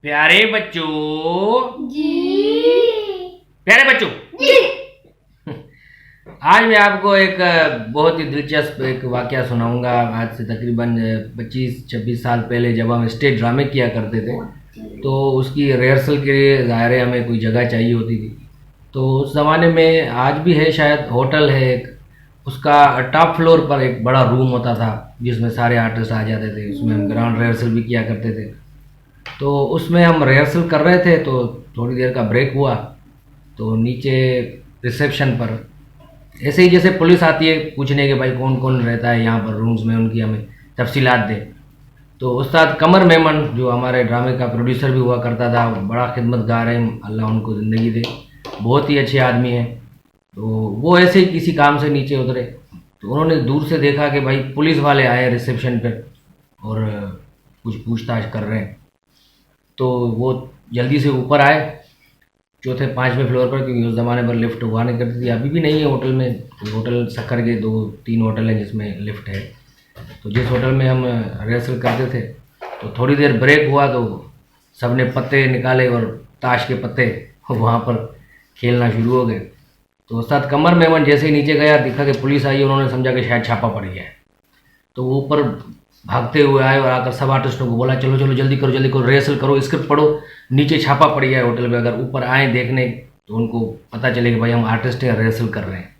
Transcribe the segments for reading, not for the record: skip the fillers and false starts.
प्यारे बच्चों जी। प्यारे बच्चों जी। आज मैं आपको एक बहुत ही दिलचस्प एक वाकया सुनाऊंगा। आज से तकरीबन 25-26 साल पहले जब हम स्टेज ड्रामे किया करते थे तो उसकी रिहर्सल के लिए ज़ाहिर है हमें कोई जगह चाहिए होती थी। तो उस ज़माने में, आज भी है शायद, होटल है एक, उसका टॉप फ्लोर पर एक बड़ा रूम होता था जिसमें सारे आर्टिस्ट आ जाते थे। उसमें हम ग्राउंड रिहर्सल भी किया करते थे। तो उसमें हम रिहर्सल कर रहे थे तो थोड़ी देर का ब्रेक हुआ तो नीचे रिसेप्शन पर ऐसे ही जैसे पुलिस आती है पूछने के भाई कौन कौन रहता है यहाँ पर रूम्स में, उनकी हमें तफसीलात दें। तो उस्ताद कमर मेमन जो हमारे ड्रामे का प्रोड्यूसर भी हुआ करता था, बड़ा खिदमतगार है, अल्लाह उनको ज़िंदगी दे, बहुत ही अच्छे आदमी हैं। तो वो ऐसे ही किसी काम से नीचे उतरे तो उन्होंने दूर से देखा कि भाई पुलिस वाले आए रिसेप्शन पर और कुछ पूछताछ कर रहे हैं। तो वो जल्दी से ऊपर आए चौथे 5वें फ्लोर पर, क्योंकि उस ज़माने पर लिफ्ट हुआ नहीं करती थी, अभी भी नहीं है होटल में। होटल सक्खर के 2-3 होटल हैं जिसमें लिफ्ट है। तो जिस होटल में हम रिहर्सल करते थे तो थोड़ी देर ब्रेक हुआ तो सब ने पत्ते निकाले और ताश के पत्ते वहाँ पर खेलना शुरू हो गए। तो उस्ताद कमर मेमन जैसे ही नीचे गया, दिखा कि पुलिस आई, उन्होंने समझा कि शायद छापा पड़ गया है। तो वो ऊपर भागते हुए आए और आकर सब आर्टिस्टों को बोला चलो चलो जल्दी करो रिहर्सल करो, स्क्रिप्ट पढ़ो, नीचे छापा पड़ गया है होटल में। अगर ऊपर आए देखने तो उनको पता चले कि भाई हम आर्टिस्ट हैं, रिहर्सल कर रहे हैं।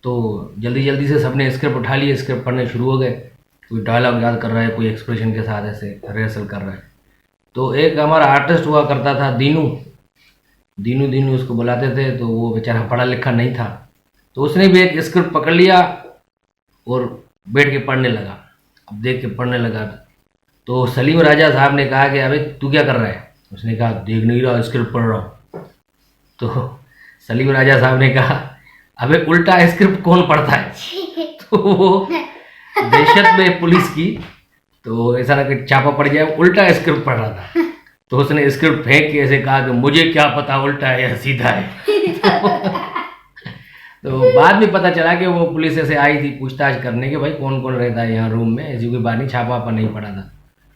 तो जल्दी जल्दी से सबने स्क्रिप्ट उठा लिए, स्क्रिप्ट पढ़ने शुरू हो गए। कोई डायलॉग याद कर रहा है, कोई एक्सप्रेशन के साथ ऐसे रिहर्सल कर रहा है। तो एक हमारा आर्टिस्ट हुआ करता था दीनू दीनू दीनू उसको बुलाते थे। तो वो बेचारा पढ़ा लिखा नहीं था, तो उसने भी एक स्क्रिप्ट पकड़ लिया और बैठ के पढ़ने लगा। अब देख के पढ़ने लगा तो सलीम राजा साहब ने कहा कि अबे तू क्या कर रहा है? उसने कहा देख नहीं रहा, स्क्रिप्ट पढ़ रहा हूँ। तो सलीम राजा साहब ने कहा अबे उल्टा स्क्रिप्ट कौन पढ़ता है? तो वो दहशत में पुलिस की, तो ऐसा ना कि चापा पड़ जाए, उल्टा स्क्रिप्ट पढ़ रहा था। तो उसने स्क्रिप्ट फेंक के ऐसे कहा कि मुझे क्या पता उल्टा है या सीधा है। तो बाद में पता चला कि वो पुलिस से आई थी पूछताछ करने के भाई कौन कौन रहता है यहाँ रूम में, ऐसी कोई बात नहीं, छापा पर नहीं पड़ा था।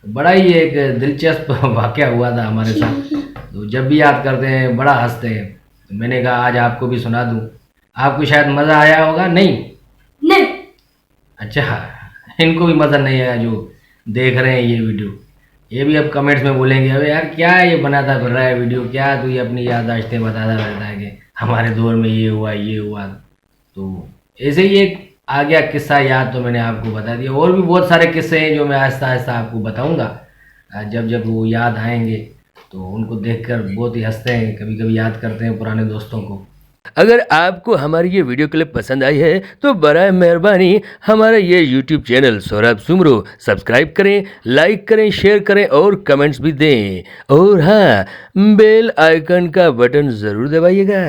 बड़ा ही एक दिलचस्प वाकया हुआ था हमारे साथ। तो जब भी याद करते हैं बड़ा हंसते हैं। तो मैंने कहा आज आपको भी सुना दूं, आपको शायद मज़ा आया होगा। नहीं नहीं। अच्छा, इनको भी मज़ा नहीं आया जो देख रहे हैं ये वीडियो। ये भी अब कमेंट्स में बोलेंगे अबे यार क्या ये बनाता फिर रहा है वीडियो, क्या तू ये अपनी याददाश्तें बताता रहता है कि हमारे दौर में ये हुआ। तो ऐसे ही एक आ गया किस्सा याद, तो मैंने आपको बता दिया। और भी बहुत सारे किस्से हैं जो मैं आहिस्ता आहिस्ता आपको बताऊंगा। जब जब वो याद आएंगे तो उनको देखकर बहुत ही हंसते हैं, कभी कभी याद करते हैं पुराने दोस्तों को। अगर आपको हमारी ये वीडियो क्लिप पसंद आई है तो बराए मेहरबानी हमारा ये YouTube channel Saurabh Soomro subscribe करें, लाइक करें, शेयर करें और कमेंट्स भी दें। और हाँ, बेल आइकन का बटन ज़रूर दबाइएगा।